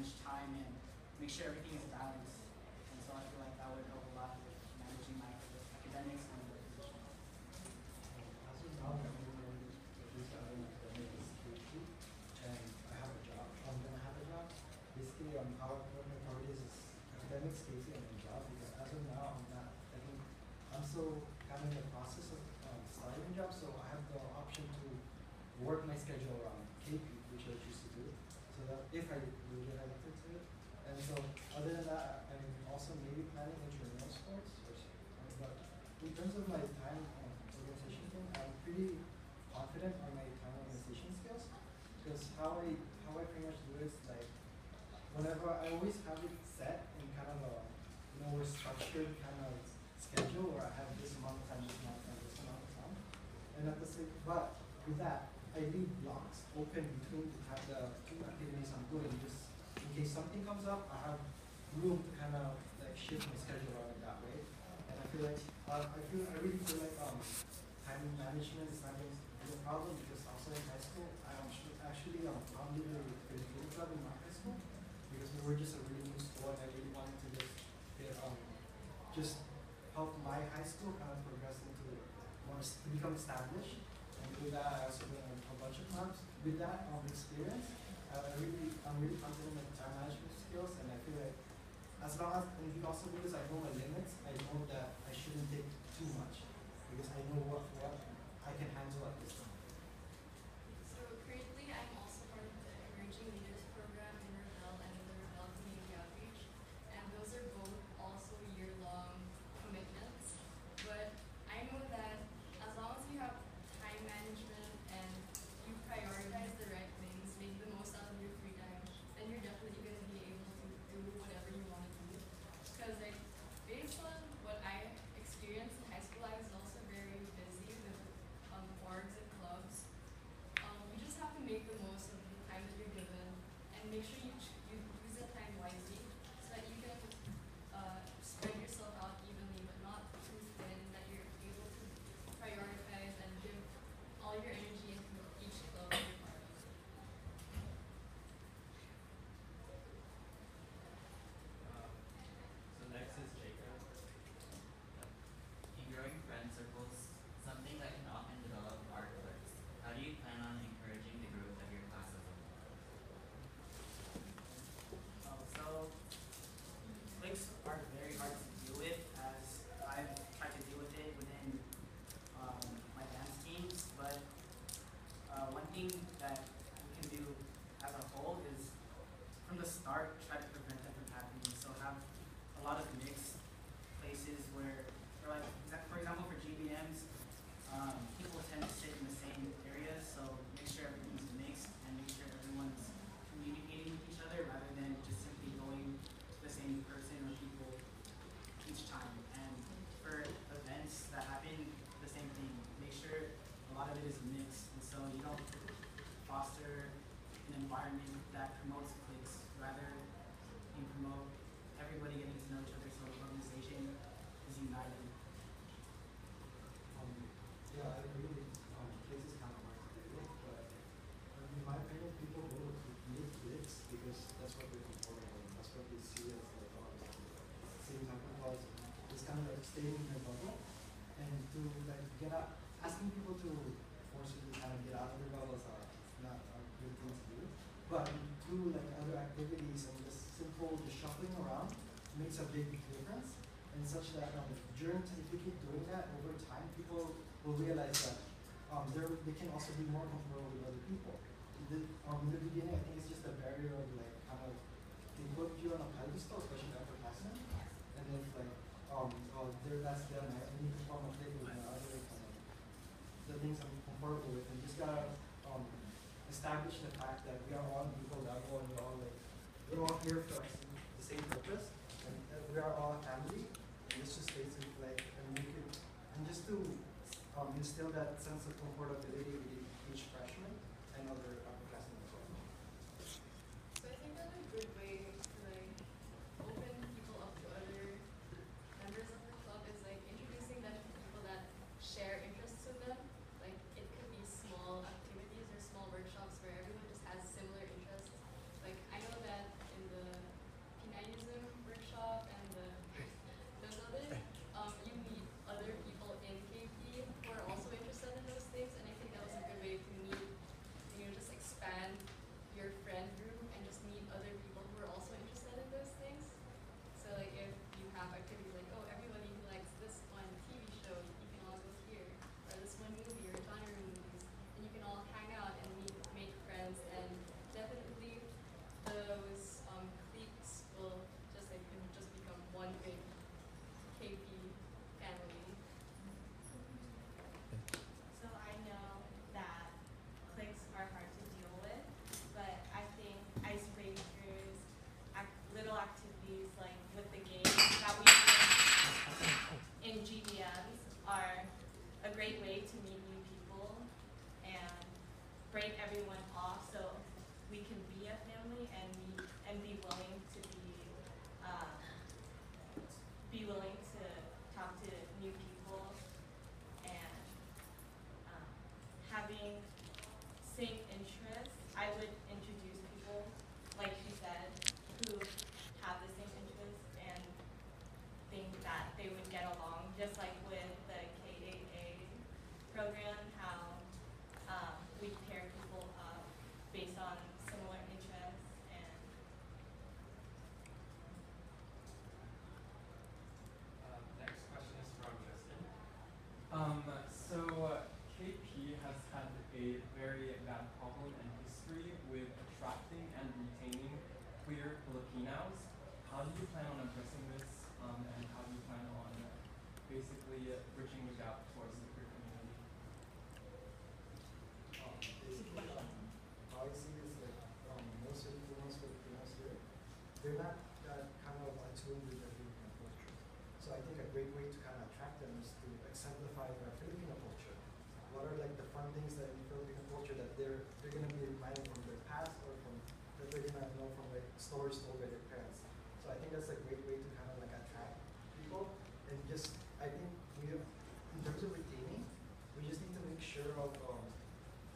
manage time and make sure everything is balanced. And so I feel like that would help a lot with managing my academics and the position. As of now, I'm doing at least I'm in academic security, and I have a job. I'm gonna have a job. Basically, how what my priority is academics, security, and a job. Because as of now, I'm not. I think I'm still kind of in the process of starting a job, so I have the option to work my schedule around KP, which I choose to do, so that if I do get elected to it. And so, other than that, I'm also maybe planning intramural sports. But in terms of my time organization thing, I'm pretty confident on my time organization skills, because how I pretty much do it is like whenever I always have it set in kind of a more structured kind of schedule where I have this amount of time, this amount of time, this amount of time, and at the same, but with that I leave blocks open between the two activities I'm doing, just in case something comes up, I have room to kind of like shift my schedule around it that way. And I feel like I really feel like time management is not going to be a problem, because also in high school I actually I'm literally a creative club in my high school, because we were just a really new school and I really wanted to just help my high school kind of progress into to become established. And with that, I also been a bunch of clubs. With that experience, I'm really confident in time management skills, and I feel like as long as, and also because I know my limits, I know that I shouldn't take too much, because I know what I can handle at this time. So currently, I'm also part of the Emerging Leaders Program in Rebel and the Rebel Community Outreach, and those are both also year-long commitments. But I know that as long as you have time management and you prioritize the right things, make the most out of your free time, then you're definitely going to be able to do whatever you want to do. Because like, based on what I experienced in high school, I was also very busy with orgs and clubs. You just have to make the most of the time that you're given and make sure you use the time wisely so that you can spread yourself out evenly but not too thin, that you're able to prioritize and give all your energy into each club you're part of. So next is Jacob. In growing friend circles, something that can often develop are cliques. How do you plan on encouraging the growth of your class as a whole? So cliques are very hard to deal with, as I've tried to deal with it within my dance teams. But one thing that we can do as a whole is, from the start, try to prevent that from happening. So have a lot of mixed places where, for example, for GBMs, people tend to sit in the same areas, so make sure everything's mixed and make sure everyone's communicating with each other rather than just simply going to the same person or people each time. And for events that happen, the same thing. Make sure a lot of it is mixed, and so you don't foster an environment that promotes cliques. Rather, you promote everybody getting to know each other so the organization is united. Yeah, I agree with cliques is kind of hard to do, but in my opinion, people go to need cliques because that's what they're comfortable with. That's what they see as like, same time because it's kind of like staying in their bubble, and to like get out, asking people to force you to kind of get out of their bubble is not a good thing to do. But do like other activities and just simple just shuffling around makes a big difference. And such that if we keep doing that over time, people will realize that they can also be more comfortable with other people. In the beginning, I think it's just a barrier of like kind of they put you on a pedestal, especially upperclassmen, and then it's like that's them. I need to form a clique with my other the things I'm comfortable with, and just gotta establish the fact that we are all on equal level and we're all here for the same purpose, and we are all a family. And this just stays in like and just to instill that sense of comfortability with each freshman and other upperclassmen as well. So I think that's a good way to like open people up to other members of the club is like introducing them to people that share interests with them. Like it could be small activities or small workshops where everyone just has similar interests. Like I know that in the how do you plan on addressing this, and how do you plan on basically bridging the gap towards the queer community? Basically, how I see this, like, most Filipinos here, they're not kind of attuned with the Filipino culture. So I think a great way to kind of attract them is to exemplify the Filipino culture. What are like the fun things that in Filipino culture that they're gonna be reminded from their past or from that they're gonna know from like stories told by their parents. So I think that's a great way to kind of like attract people and just I think we have in terms of retaining, we just need to make sure of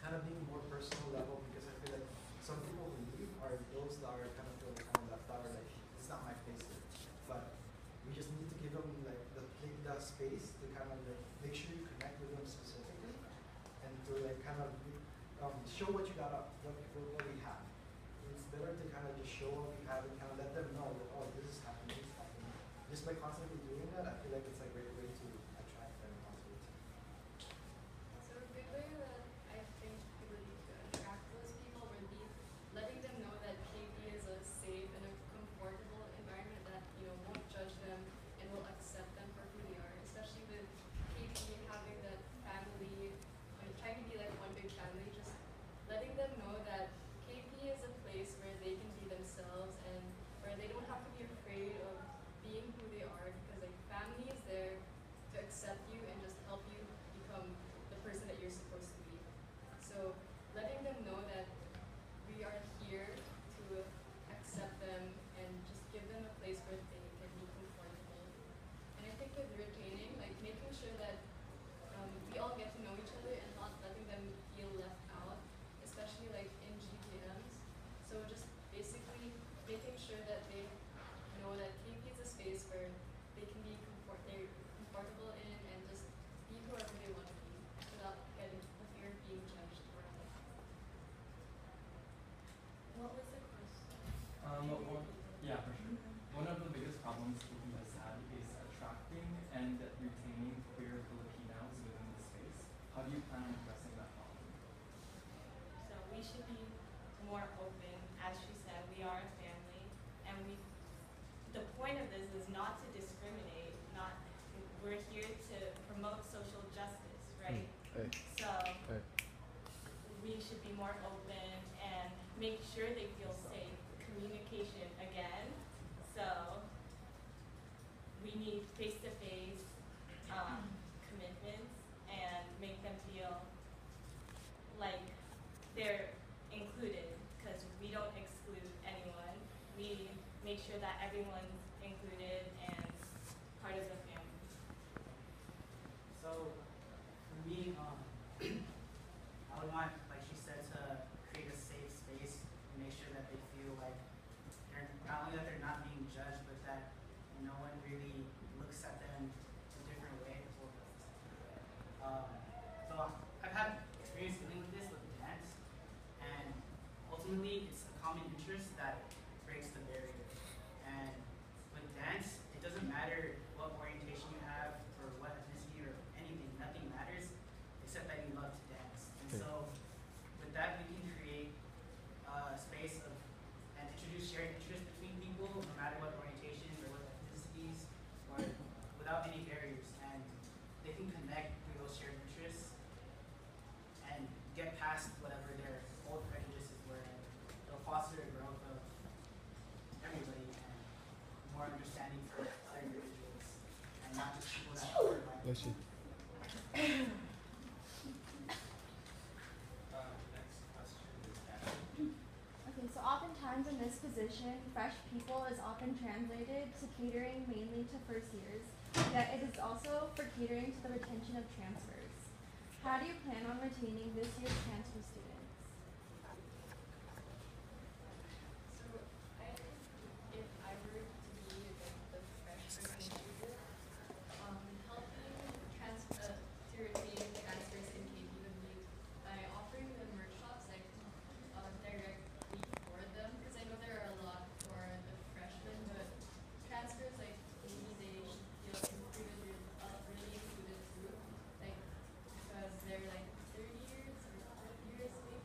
kind of being more personal level because I feel like some people who leave are those that are kind of feel kind of left out or like it's not my place here. But we just need to give them like the space to kind of like make sure you connect with them specifically and to like kind of show what you got up, what we have. It's better to kind of just show what we have and kind of let them know that oh this is happening, this is happening. Just by constantly doing that, I feel like it's a great way to attract them positively. So a good way that I think it would be to attract those people would be letting them know that KP is a safe and a comfortable environment that, you know, won't judge them and will accept them for who they are. Especially with KP having that family, like trying to be like one big family, just letting them know that KP is a place where they can be themselves and where they don't have to be afraid of being who they are because like family is there to accept you and just help you become the person that you're supposed to be. So letting them know that we are here to accept them and just give them a place where they can be comfortable. And I think with retaining, like making sure that we all get to know each other and not letting them feel left out, especially like in GPMs. So just basically making sure that they know that KP is a space where they can be they're comfortable in and just be whoever they want to be without getting the fear of being judged or anything. What was the question? Yeah, for sure. One of the biggest problems KP has had is attracting and retaining queer Filipinos within the space. How do you plan on addressing that problem? So we should be more open. As she said, we are a family, and the point of this is not to discriminate. We're here to promote social justice, right? Right. So Right. we should be more open and make sure they feel safe. Communication again. So we need face-to-face commitments and make them feel like they're included because we don't exclude anyone. We make sure that everyone's included and part of the family. So for me, I would want, like she said, to create a safe space and make sure that they feel like they're not only that they're not being judged, but that no one really looks at them a different way. So I've had experience dealing with this with dance, and ultimately it's a common interest that breaks the barrier. And with dance, it doesn't matter what orientation you have or what ethnicity or anything. Nothing matters except that you love to dance. And so with that, we can create a space of and introduce shared interest between people, no matter what orientations or what ethnicities, or without any barriers. And they can connect through those shared interests and get past whatever their old prejudices were. And they'll foster a growth of everybody and more understanding for other individuals and not just people that are like. Bless you. Next question is Ashley. Okay, so oftentimes in this position, fresh people is often translated to catering mainly to first years, yet it is also for catering to the retention of transfers. How do you plan on retaining this year's transfer students? So I think if I were to be like the freshman major, helping to retain transfers in KP would be by offering them workshops like directly for them because I know there are a lot for the freshmen, but transfers like maybe they should feel included, really included too, like because they're like 30 years or 40 years maybe.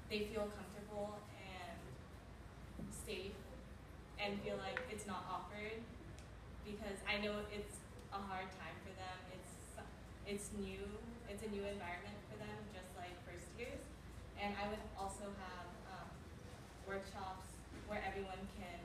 they feel comfortable and safe and feel like it's not awkward, because I know it's a hard time for them. It's new. It's a new environment for them, just like first years. And I would also have workshops where everyone can